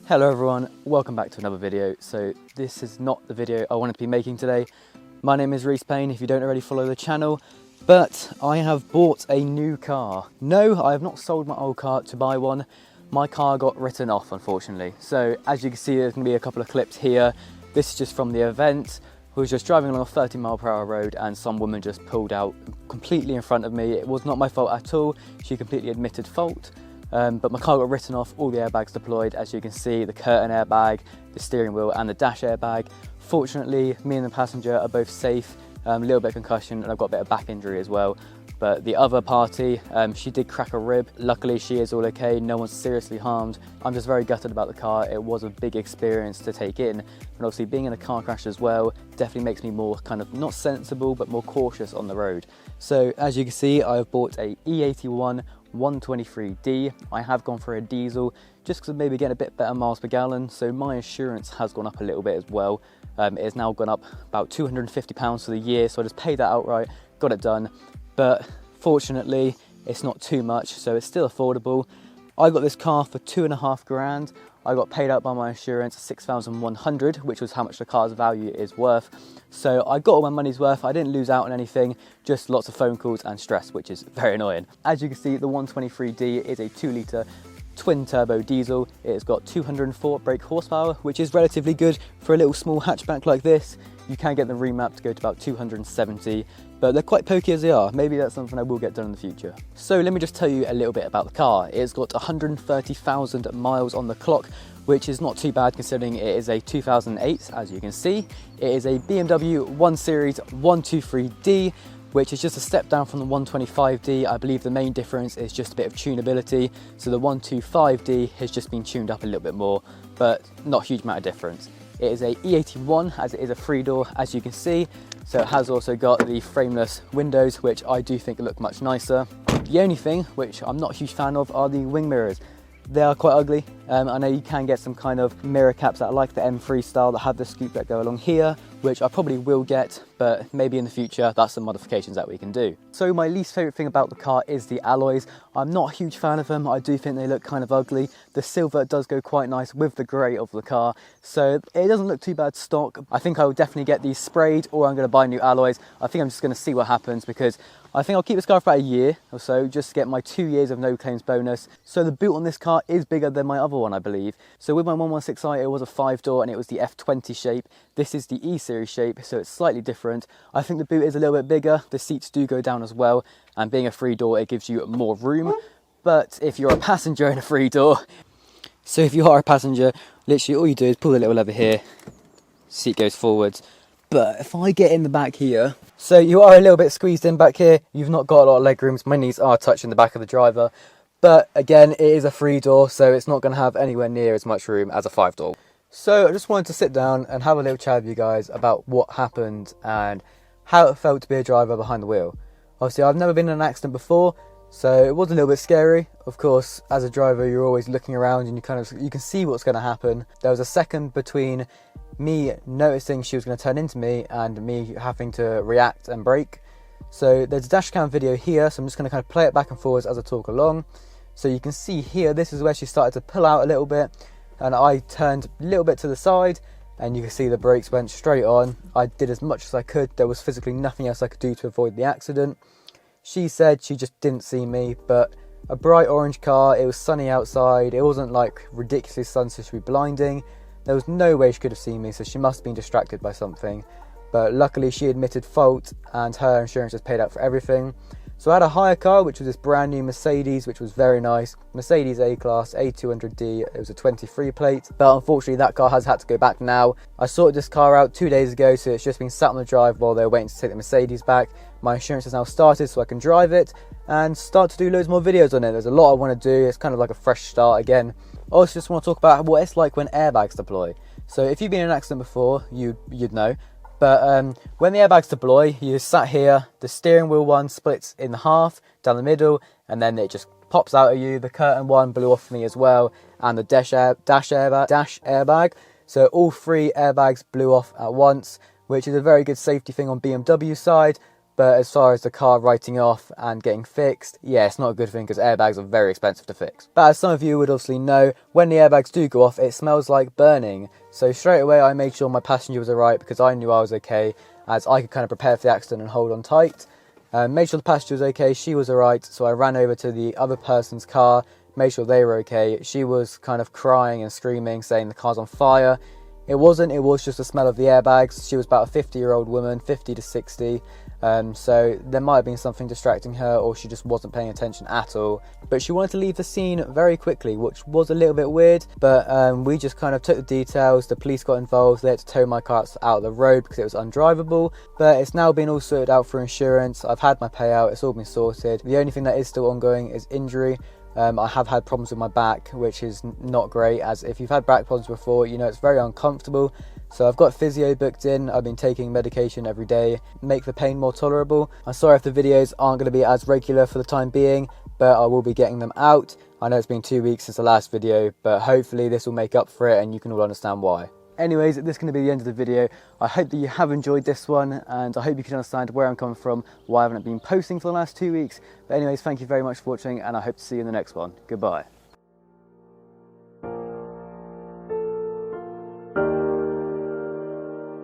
Hello everyone, welcome back to another video. So this is not the video I wanted to be making today. My name is Reece Payne, if you don't already follow the channel, but I have bought a new car. No, I have not sold my old car to buy one. My car got written off, unfortunately. So as you can see, there's going to be a couple of clips here. This is just from the event. I was just driving along a 30-mile-per-hour road and some woman just pulled out completely in front of me. It was not my fault at all. She completely admitted fault. But my car got written off, all the airbags deployed. As you can see, the curtain airbag, the steering wheel and the dash airbag. Fortunately, me and the passenger are both safe, a little bit of concussion and I've got a bit of back injury as well. But the other party, she did crack a rib. Luckily, she is all okay, no one's seriously harmed. I'm just very gutted about the car. It was a big experience to take in. And obviously being in a car crash as well, definitely makes me more kind of, not sensible, but more cautious on the road. So as you can see, I've bought a E81 123D. I have gone for a diesel just because I'm maybe getting a bit better miles per gallon, so my insurance has gone up a little bit as well. It has now gone up about £250 for the year, so I just paid that outright, got it done. But fortunately it's not too much, so it's still affordable. I got this car for £2.5 grand. I got paid out by my insurance 6,100, which was how much the car's value is worth. So I got all my money's worth. I didn't lose out on anything, just lots of phone calls and stress, which is very annoying. As you can see, the 123D is a 2-litre twin turbo diesel. It has got 204 brake horsepower, which is relatively good for a little small hatchback like this. You can get the remap to go to about 270, but they're quite pokey as they are. Maybe that's something I will get done in the future. So let me just tell you a little bit about the car. It's got 130,000 miles on the clock, which is not too bad considering it is a 2008, as you can see. It is a BMW 1 Series 123D, which is just a step down from the 125D. I believe the main difference is just a bit of tunability. So the 125D has just been tuned up a little bit more, but not a huge amount of difference. It is a E81, as it is a 3-door, as you can see. So it has also got the frameless windows, which I do think look much nicer. The only thing, which I'm not a huge fan of, are the wing mirrors. They are quite ugly. I know you can get some kind of mirror caps that are like the M3 style that have the scoop that go along here, which I probably will get, but maybe in the future that's some modifications that we can do. So my least favourite thing about the car is the alloys. I'm not a huge fan of them. I do think they look kind of ugly. The silver does go quite nice with the grey of the car, so it doesn't look too bad stock. I think I will definitely get these sprayed, or I'm going to buy new alloys. I think I'm just going to see what happens, because I think I'll keep this car for about a year or so, just to get my 2 years of no claims bonus. So the boot on this car is bigger than my other one, I believe. So with my 116i, it was a 5-door and it was the F20 shape. This is the E-Series shape, so it's slightly different. I think the boot is a little bit bigger. The seats do go down as well. And being a 3-door, it gives you more room. But if you're a passenger in a 3-door, so if you are a passenger, literally all you do is pull the little lever here, seat goes forwards. But if I get in the back here, so you are a little bit squeezed in back here, you've not got a lot of leg rooms. My knees are touching the back of the driver. But again, it is a 3-door, so it's not going to have anywhere near as much room as a 5-door. So I just wanted to sit down and have a little chat with you guys about what happened and how it felt to be a driver behind the wheel. Obviously, I've never been in an accident before, so it was a little bit scary. Of course, as a driver, you're always looking around and you can see what's going to happen. There was a second between me noticing she was going to turn into me and me having to react and brake. So there's a dash cam video here, so I'm just going to kind of play it back and forwards as I talk along. So you can see here, this is where she started to pull out a little bit, and I turned a little bit to the side, and you can see the brakes went straight on. I did as much as I could. There was physically nothing else I could do to avoid the accident. She said she just didn't see me, but a bright orange car, it was sunny outside, it wasn't like ridiculously sun, so she'd be blinding. There was no way she could have seen me, so she must have been distracted by something. But luckily she admitted fault and her insurance has paid out for everything. So I had a hire car, which was this brand new Mercedes, which was very nice. Mercedes A-Class A200D, it was a 23 plate. But unfortunately that car has had to go back now. I sorted this car out 2 days ago, so it's just been sat on the drive while they're waiting to take the Mercedes back. My insurance has now started so I can drive it and start to do loads more videos on it. There's a lot I want to do. It's kind of like a fresh start again. I also just want to talk about what it's like when airbags deploy. So if you've been in an accident before, you'd know. But when the airbags deploy, you sat here, the steering wheel one splits in half down the middle, and then it just pops out at you. The curtain one blew off me as well, and the dash airbag. So all 3 airbags blew off at once, which is a very good safety thing on BMW side. But as far as the car writing off and getting fixed, yeah, it's not a good thing because airbags are very expensive to fix. But as some of you would obviously know, when the airbags do go off, it smells like burning. So straight away I made sure my passenger was alright because I knew I was okay, as I could kind of prepare for the accident and hold on tight. Made sure the passenger was okay, she was alright, so I ran over to the other person's car, made sure they were okay. She was kind of crying and screaming, saying the car's on fire. It wasn't, it was just the smell of the airbags. She was about a 50-year-old woman, 50 to 60, so there might have been something distracting her, or she just wasn't paying attention at all. But she wanted to leave the scene very quickly, which was a little bit weird, but we just kind of took the details. The police got involved, they had to tow my car out of the road because it was undrivable, but it's now been all sorted out for insurance. I've had my payout, it's all been sorted. The only thing that is still ongoing is injury. I have had problems with my back, which is not great, as if you've had back problems before, you know it's very uncomfortable. So I've got physio booked in, I've been taking medication every day, make the pain more tolerable. I'm sorry if the videos aren't going to be as regular for the time being, but I will be getting them out. I know it's been 2 weeks since the last video, but hopefully this will make up for it and you can all understand why. Anyways, this is going to be the end of the video. I hope that you have enjoyed this one, and I hope you can understand where I'm coming from, why I haven't been posting for the last 2 weeks. But anyways, thank you very much for watching, and I hope to see you in the next one. Goodbye.